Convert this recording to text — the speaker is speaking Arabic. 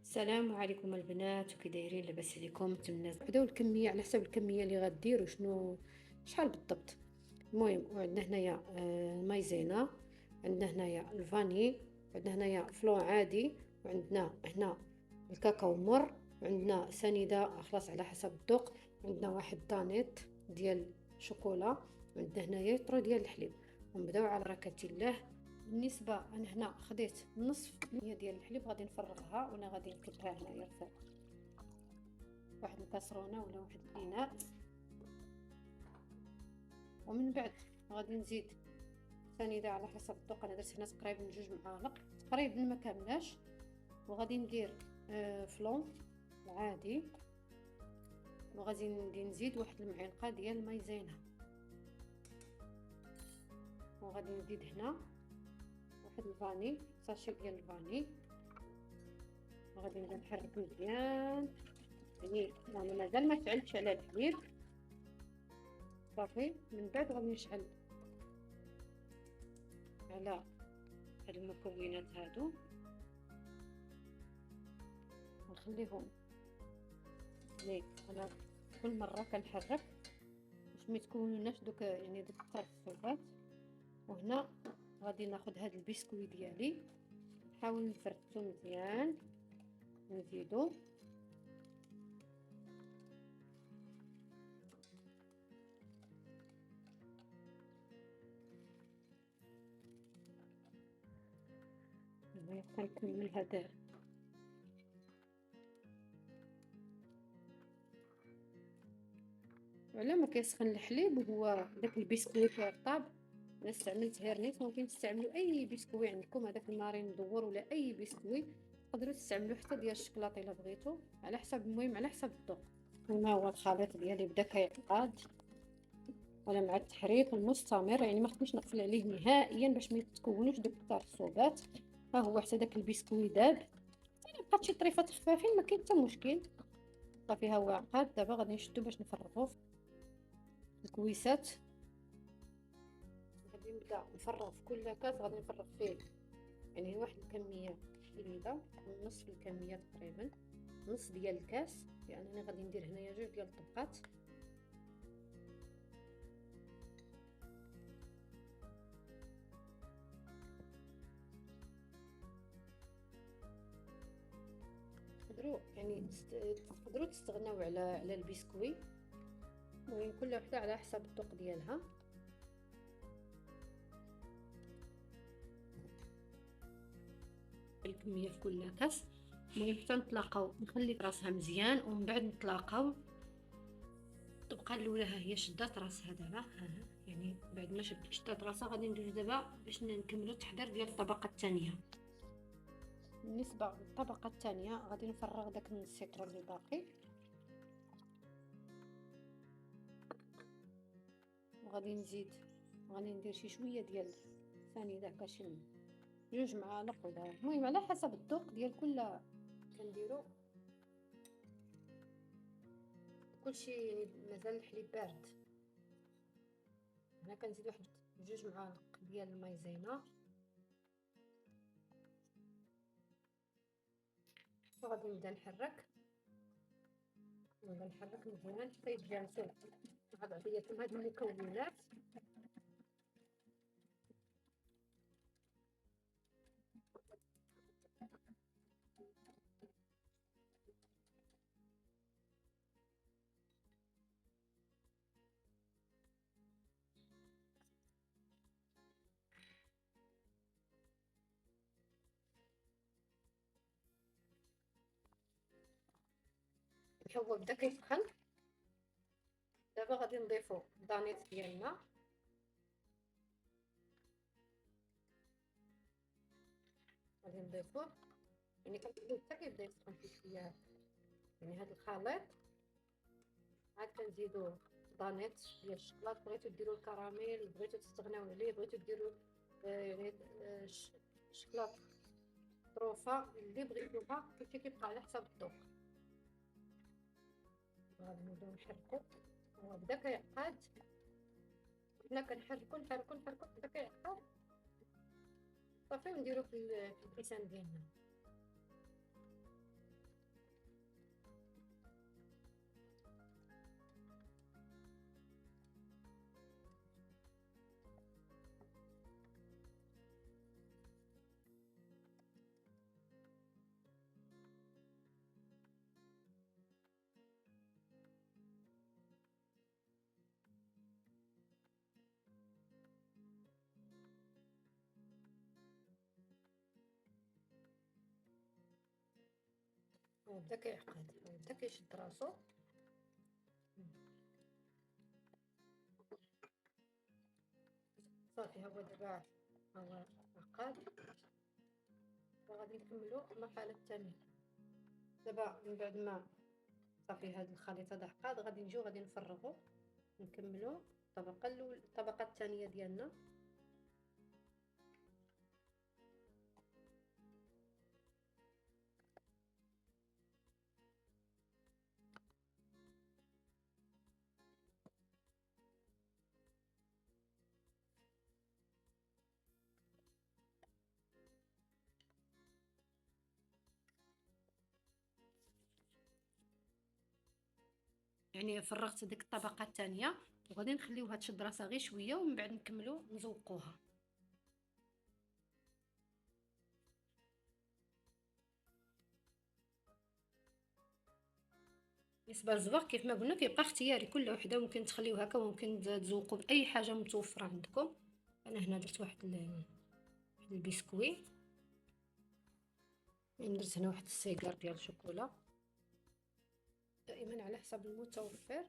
السلام عليكم البنات، وكي دايرين؟ لاباس عليكم؟ نتمنى نبداو الكميه على حسب الكميه اللي غديروا، شحال بالضبط. المهم وعندنا هنايا المايزينا، عندنا هنايا الفاني، عندنا هنايا فلون عادي، وعندنا هنا الكاكاو مر، وعندنا سنيده خلاص على حسب الذوق، عندنا واحد دانيت ديال شوكولا، وعندنا هنايا طرو ديال الحليب. ونبداو على بركه الله. بالنسبه انا هنا خديت نصف كميه ديال الحليب، غادي نفرغها وانا غادي نكبها هنايا في واحد الكاسرونه ولا واحد الاناء. ومن بعد غادي نزيد سنيده على حسب الذوق. انا درت هنا تقريبا 2 معالق تقريبا، ما كاملاش. وغادي ندير فلون عادي، وغادي نزيد واحد المعلقه ديال المايزينا، وغادي نزيد هنا واحد الفاني، ساشي ديال الفاني، وغادي نبدا نحرك مزيان. يعني انا مازال ما شعلتش على الحليب صافي. من بعد غادي نشعل على هاد المكونات هادو ونخليهم. يعني انا كل مره كنحرك باش ما يتكونوناش دوك يعني دوك الترسبات. وهنا غادي ناخذ هاد البسكوي ديالي، نحاول نفركتو مزيان، نزيدو كنكمل هذا. على ما كيسخن الحليب وهو داك البسكويت كيرطاب. انا استعملت هيرنيت، ممكن تستعملوا اي بسكوي عندكم، هذاك المارين مدور ولا اي بسكوي. تقدروا تستعملوا حتى ديال الشكلاط الا بغيتوا، على حسب، المهم على حسب الذوق. هنا هو الخليط ديالي بدا كيعقد، وانا مع التحريك المستمر، يعني ما خصنيش نقفل عليه نهائيا باش ما يتكونوش دوك الترسبات. ها هو حتى داك البسكوي داب. الا بقات شي طريفات خفافين ما كاين حتى مشكل. صافي ها هو عقد. دابا غادي نشدو باش نفرغوه في الكويسات. غادي نبدا نفرغ في كل كاس، غادي نفرغ فيه يعني واحد الكميه قليله، نصف الكميه تقريبا، نص ديال الكاس، لانني يعني غادي ندير هنايا 2 ديال الطبقات. تقدروا يعني تقدروا تستغناو على البسكوي، المهم كل وحده على حسب الذوق ديالها. الكميه في كل كاس. المهم حتى نتلاقاو، نخلي راسها مزيان ومن بعد نتلاقاو. الطبقه الاولى ها هي شدات راسها دابا، يعني بعد ما شدات راسها غادي ندوز دابا باش نكملوا التحضير ديال الطبقه الثانيه. بالنسبه للطبقه الثانيه غادي نفرغ داك السيترون اللي باقي، وغادي نزيد، غادي ندير شي شويه ديال سنيده هكا، شي 2 معالق ولا، المهم على حسب الذوق ديال كل. كنديرو كلشي مازال الحليب بارد. هنا كنزيد واحد 2 معالق ديال المايزينا، وغادي نبدا نحرك مزيان حتى يتجانسوا مع بعضياتهم هاد المكونات. هو بدا كيسخن. دابا غادي نضيفو الدانيت ديالنا، غادي نضيفوه يعني كنخليوه حتى كيبدا يسخن شويه. يعني هاد الخليط عاد كنزيدو دانيت ديال الشكلاط، بغيتو ديروا الكراميل، بغيتو تستغناو عليه، بغيتو ديروا يعني شكلاط طروفه اللي بغيتوها، كلشي كيبقى على حسب الذوق. غادي نبداو نحركو، هو بدا كيعقد، حنا كنحركو بدا كيعقد صافي. ونديرو في الكيسان ديالنا. بدا كيعقد، بدا كيشد راسو. صافي ها هو دابا، ها هو عقاد. وغادي نكملو المرحلة الثانية. دابا من بعد ما صافي هاد الخليط هذا عقاد، غادي نجيو غادي نفرغو، نكملو الطبقة الاولى، الطبقة الثانية ديالنا. يعني فرغت ديك الطبقة الثانية، وغادي نخليوها تشد راسها غير شوية، ومن بعد نكملو نزوقوها. بالنسبه للزبق كيف ما قلنا كيبقى اختياري، كل وحده ممكن تخليوه هكا، وممكن تزوقوا باي حاجه متوفره عندكم. انا هنا درت واحد واحد البسكوي، يعني درت هنا واحد السيجار ديال الشوكولا، دائما على حسب المتوفر.